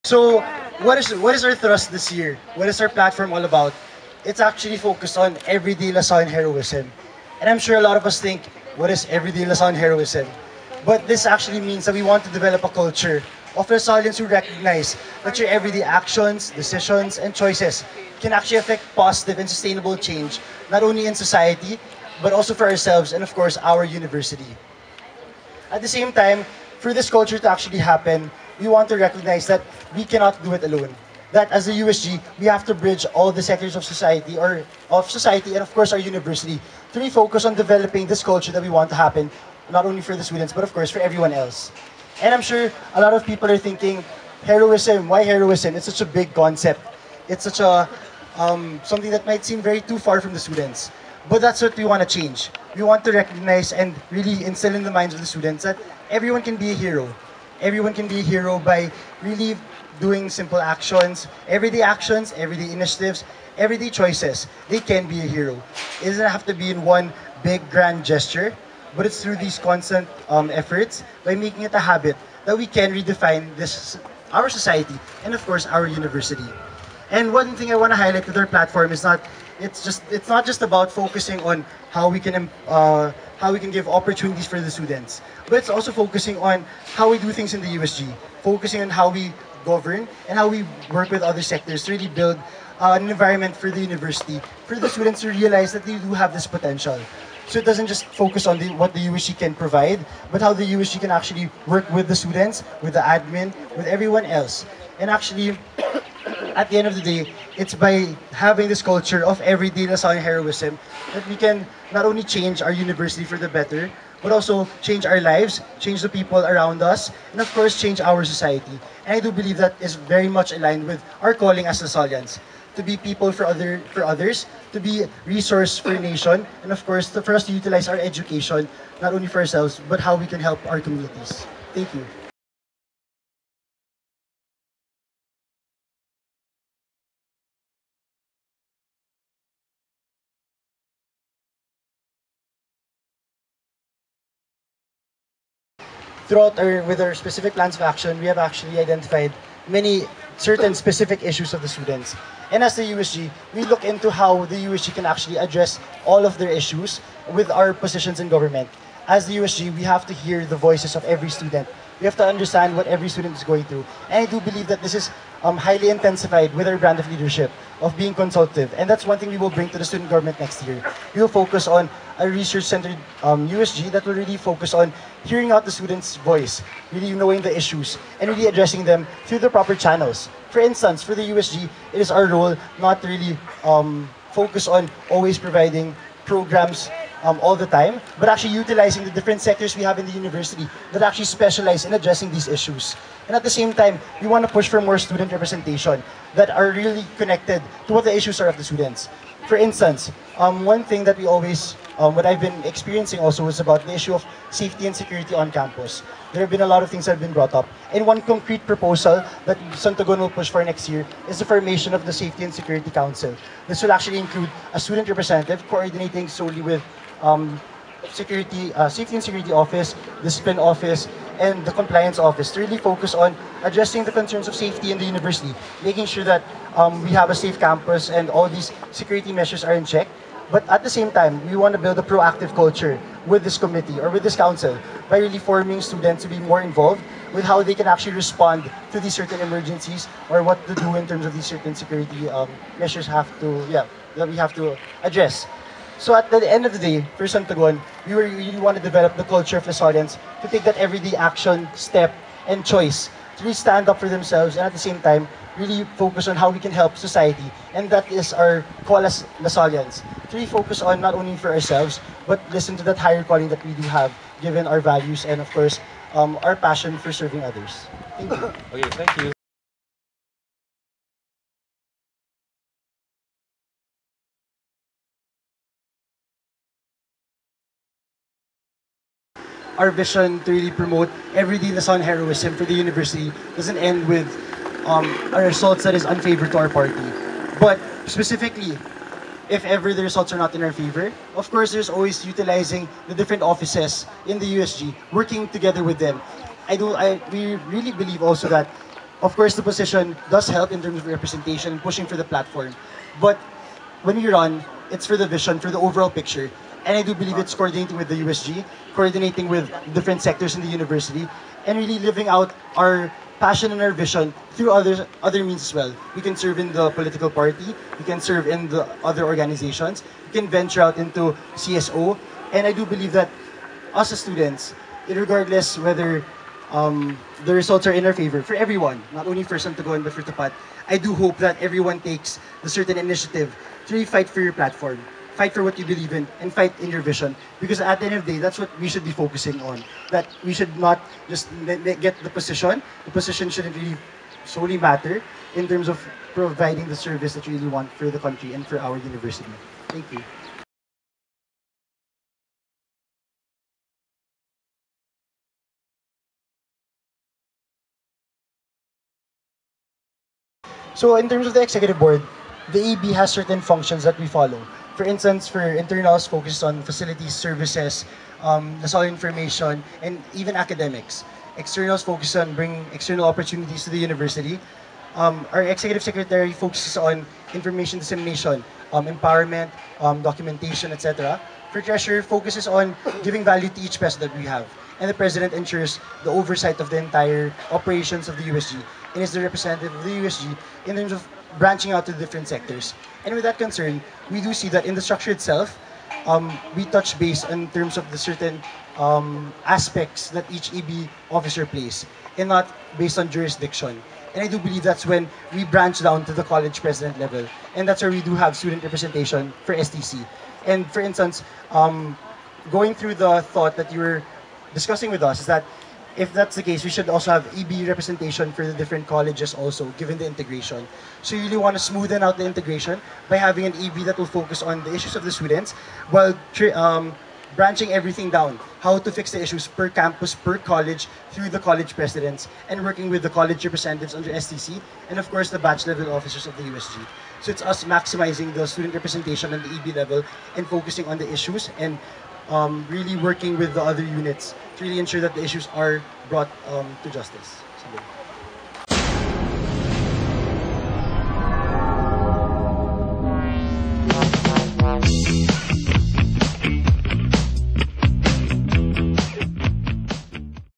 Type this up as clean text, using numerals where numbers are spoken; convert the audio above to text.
So, what is our thrust this year? What is our platform all about? It's actually focused on everyday Lasalle heroism. And I'm sure a lot of us think, what is everyday Lasalle heroism? But this actually means that we want to develop a culture of Lasallians who recognize that your everyday actions, decisions, and choices can actually affect positive and sustainable change, not only in society, but also for ourselves and, of course, our university. At the same time, for this culture to actually happen, we want to recognize that we cannot do it alone. That as a USG, we have to bridge all the sectors of society and of course our university to really focus on developing this culture that we want to happen, not only for the students, but of course for everyone else. And I'm sure a lot of people are thinking, heroism, why heroism? It's such a big concept. It's such a something that might seem very too far from the students. But that's what we want to change. We want to recognize and really instill in the minds of the students that everyone can be a hero. Everyone can be a hero by really doing simple actions, everyday initiatives, everyday choices. They can be a hero. It doesn't have to be in one big grand gesture, but it's through these constant efforts by making it a habit that we can redefine this our society and of course our university. And one thing I want to highlight with our platform is not it's not just about focusing on how we can give opportunities for the students, but it's also focusing on how we do things in the USG, focusing on how we govern and how we work with other sectors to really build an environment for the university, for the students to realize that they do have this potential. So it doesn't just focus on what the USG can provide, but how the USG can actually work with the students, with the admin, with everyone else. And actually, at the end of the day, it's by having this culture of everyday Lasalle heroism that we can not only change our university for the better, but also change our lives, change the people around us, and of course, change our society. And I do believe that is very much aligned with our calling as Lasallians, to be people for others, to be resource for nation, and of course, for us to utilize our education, not only for ourselves, but how we can help our communities. Thank you. Throughout with our specific plans of action, we have actually identified many certain specific issues of the students. And as the USG, we look into how the USG can actually address all of their issues with our positions in government. As the USG, we have to hear the voices of every student. We have to understand what every student is going through. And I do believe that this is highly intensified with our brand of leadership, of being consultative. And that's one thing we will bring to the student government next year. We will focus on a research-centered USG that will really focus on hearing out the students' voice, really knowing the issues, and really addressing them through the proper channels. For instance, for the USG, it is our role not to really focus on always providing programs all the time, but actually utilizing the different sectors we have in the university that actually specialize in addressing these issues. And at the same time, we want to push for more student representation that are really connected to what the issues are of the students. For instance, one thing that we always, what I've been experiencing also is about the issue of safety and security on campus. There have been a lot of things that have been brought up. And one concrete proposal that Santogon will push for next year is the formation of the Safety and Security Council. This will actually include a student representative coordinating solely with safety and security office, discipline office, and the compliance office to really focus on addressing the concerns of safety in the university, making sure that we have a safe campus and all these security measures are in check. But at the same time, we want to build a proactive culture with this committee or with this council by really forming students to be more involved with how they can actually respond to these certain emergencies or what to do in terms of these certain security measures that we have to address. So at the end of the day, for Santogon, we really want to develop the culture of Lasallians to take that everyday action, step, and choice to really stand up for themselves and at the same time, really focus on how we can help society. And that is our call as Lasallians. To really focus on not only for ourselves, but listen to that higher calling that we do have, given our values and of course, our passion for serving others. Thank you. Okay, thank you. Our vision to really promote everyday Lasan heroism for the university doesn't end with a results that is unfavor to our party. But specifically, if ever the results are not in our favor, of course, there's always utilizing the different offices in the USG, working together with them. We really believe also that Of course, the position does help in terms of representation and pushing for the platform. But when we run, it's for the vision, for the overall picture. And I do believe it's coordinating with the USG, coordinating with different sectors in the university, and really living out our passion and our vision through other means as well. We can serve in the political party, we can serve in the other organizations, we can venture out into CSO, and I do believe that us as students, regardless whether the results are in our favor, for everyone, not only for Santagon but for Tapat, I do hope that everyone takes the certain initiative to really fight for your platform, fight for what you believe in, and fight in your vision. Because at the end of the day, that's what we should be focusing on. That we should not just get the position. The position shouldn't really solely matter in terms of providing the service that you really want for the country and for our university. Thank you. So in terms of the executive board, the AB has certain functions that we follow. For instance, for internals, focused on facilities, services, Salle information, and even academics. Externals focus on bringing external opportunities to the university. Our executive secretary focuses on information dissemination, empowerment, documentation, etc. For treasurer, focuses on giving value to each peso that we have. And the president ensures the oversight of the entire operations of the USG and is the representative of the USG in terms of branching out to different sectors. And with that concern, we do see that in the structure itself, we touch base in terms of the certain aspects that each EB officer plays, and not based on jurisdiction. And I do believe that's when we branch down to the college president level, and that's where we do have student representation for STC. And for instance, going through the thought that you were discussing with us is that if that's the case, we should also have EB representation for the different colleges also, given the integration. So you really want to smoothen out the integration by having an EB that will focus on the issues of the students while branching everything down, how to fix the issues per campus, per college, through the college presidents, and working with the college representatives under STC, and of course the batch level officers of the USG. So it's us maximizing the student representation on the EB level and focusing on the issues and really working with the other units to really ensure that the issues are brought to justice. So,